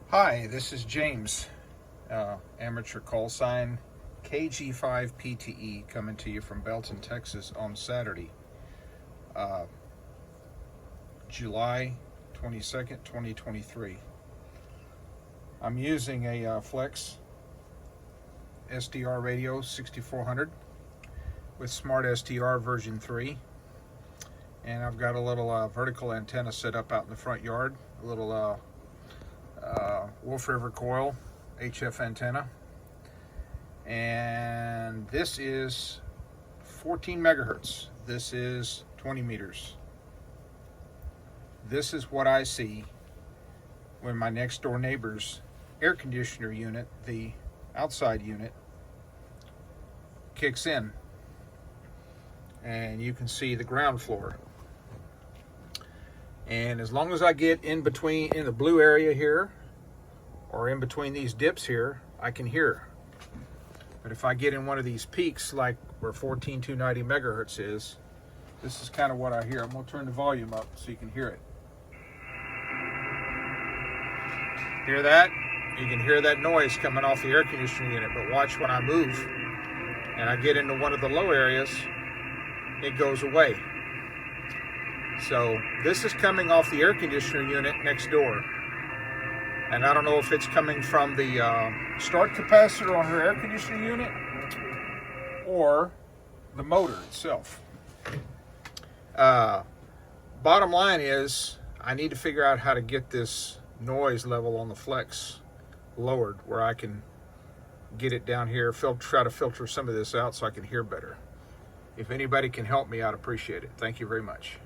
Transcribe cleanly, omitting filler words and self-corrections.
Hi, this is James, amateur call sign KG5PTE, coming to you from Belton, Texas on Saturday, July 22nd, 2023. I'm using a Flex SDR radio 6400 with Smart SDR version 3, and I've got a little vertical antenna set up out in the front yard, a little Wolf River coil HF antenna, and this is 14 megahertz. This is 20 meters. This is what I see when my next door neighbor's air conditioner unit, the outside unit, kicks in, and you can see the ground floor. And as long as I get in the blue area here, or in between these dips here, I can hear. But if I get in one of these peaks, like where 14290 megahertz is, this is kind of what I hear. I'm gonna turn the volume up so you can hear it. Hear that? You can hear that noise coming off the air conditioning unit, but watch when I move and I get into one of the low areas, it goes away. So this is coming off the air conditioner unit next door. And I don't know if it's coming from the start capacitor on her air conditioning unit or the motor itself. Bottom line is, I need to figure out how to get this noise level on the Flex lowered where I can get it down here, try to filter some of this out so I can hear better. If anybody can help me, I'd appreciate it. Thank you very much.